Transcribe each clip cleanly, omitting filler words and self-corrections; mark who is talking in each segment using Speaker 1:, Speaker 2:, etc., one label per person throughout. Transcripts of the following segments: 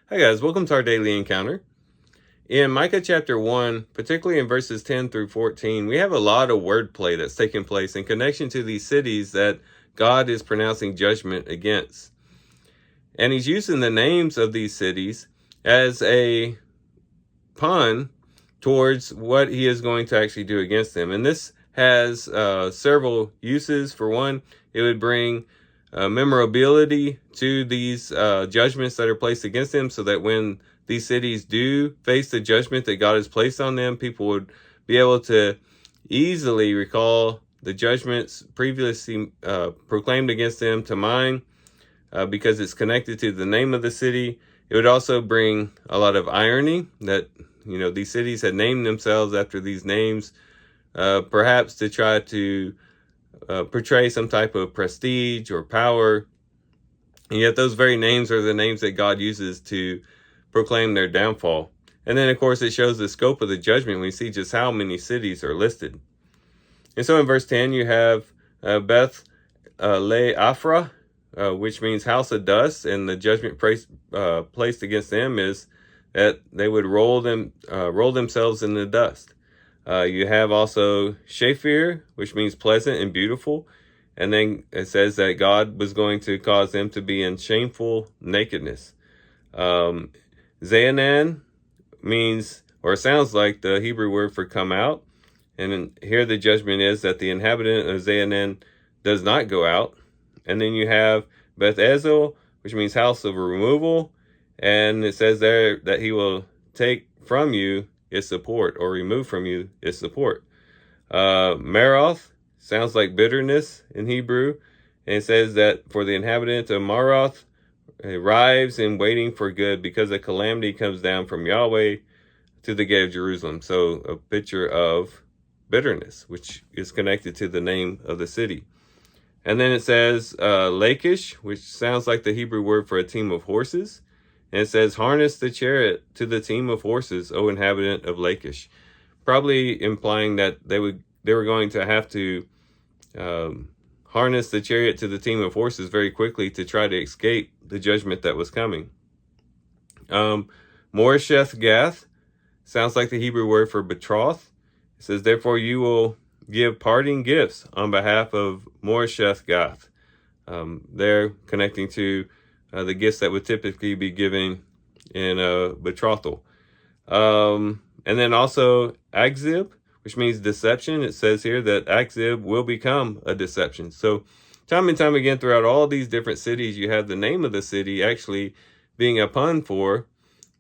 Speaker 1: Hi guys, welcome to our daily encounter. In Micah chapter 1, particularly in verses 10 through 14, we have a lot of wordplay that's taking place in connection to these cities that God is pronouncing judgment against. And he's using the names of these cities as a pun towards what he is going to actually do against them. And this has several uses. For one, it would bring memorability to these judgments that are placed against them, so that when these cities do face the judgment that God has placed on them, people would be able to easily recall the judgments previously proclaimed against them to mind, because it's connected to the name of the city. It would also bring a lot of irony that, these cities had named themselves after these names, perhaps to try to portray some type of prestige or power. And yet those very names are the names that God uses to proclaim their downfall. And then, of course, it shows the scope of the judgment. We see just how many cities are listed. And so in verse 10, you have Beth Le Afra, which means house of dust. And the judgment placed against them is that they would roll themselves in the dust. You have also Shaphir, which means pleasant and beautiful. And then it says that God was going to cause them to be in shameful nakedness. Zaanan means, or sounds like, the Hebrew word for come out. And here the judgment is that the inhabitant of Zaanan does not go out. And then you have Beth Ezel, which means house of removal. And it says there that he will take from you its support, or remove from you its support. Maroth sounds like bitterness in Hebrew. And it says that for the inhabitant of Maroth, arrives in waiting for good, because a calamity comes down from Yahweh to the gate of Jerusalem. So a picture of bitterness, which is connected to the name of the city. And then it says Lachish, which sounds like the Hebrew word for a team of horses. And it says, harness the chariot to the team of horses, O inhabitant of Lachish. Probably implying that they were going to have to harness the chariot to the team of horses very quickly to try to escape the judgment that was coming. Moresheth Gath sounds like the Hebrew word for betroth. It says, therefore you will give parting gifts on behalf of Moresheth Gath. They're connecting to the gifts that would typically be given in a betrothal. And then also Akzib, which means deception. It says here that Akzib will become a deception. So time and time again throughout all these different cities, you have the name of the city actually being a pun for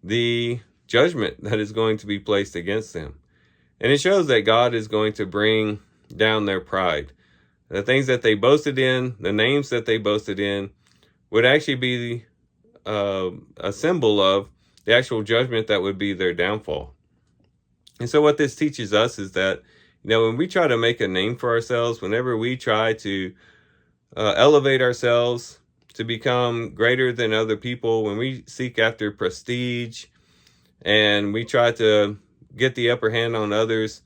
Speaker 1: the judgment that is going to be placed against them. And it shows that God is going to bring down their pride. The things that they boasted in, the names that they boasted in, would actually be a symbol of the actual judgment that would be their downfall. And so what this teaches us is that, when we try to make a name for ourselves, whenever we try to elevate ourselves to become greater than other people, when we seek after prestige and we try to get the upper hand on others,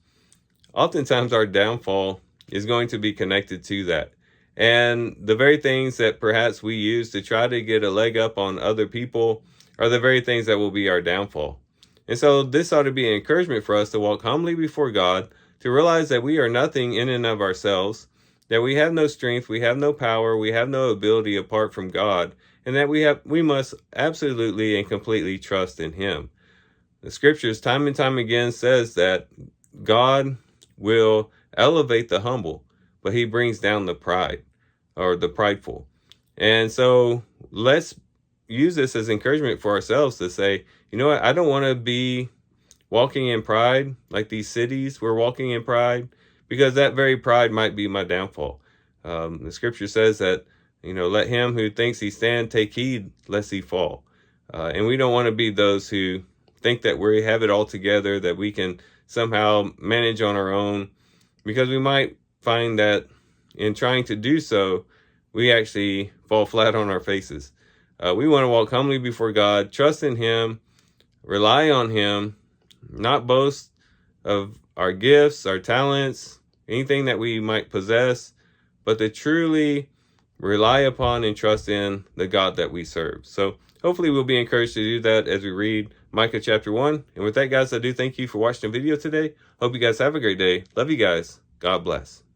Speaker 1: oftentimes our downfall is going to be connected to that. And the very things that perhaps we use to try to get a leg up on other people are the very things that will be our downfall. And so this ought to be an encouragement for us to walk humbly before God, to realize that we are nothing in and of ourselves, that we have no strength, we have no power, we have no ability apart from God, and that we must absolutely and completely trust in Him. The scriptures time and time again says that God will elevate the humble, but He brings down the pride, or the prideful. And so let's use this as encouragement for ourselves to say, you know what, I don't want to be walking in pride like these cities were walking in pride, because that very pride might be my downfall. The scripture says that, let him who thinks he stand take heed lest he fall. And we don't want to be those who think that we have it all together, that we can somehow manage on our own, because we might find that in trying to do so, we actually fall flat on our faces. We want to walk humbly before God, trust in Him, rely on Him, not boast of our gifts, our talents, anything that we might possess, but to truly rely upon and trust in the God that we serve. So hopefully we'll be encouraged to do that as we read Micah chapter 1. And with that, guys, I do thank you for watching the video today. Hope you guys have a great day. Love you guys. God bless.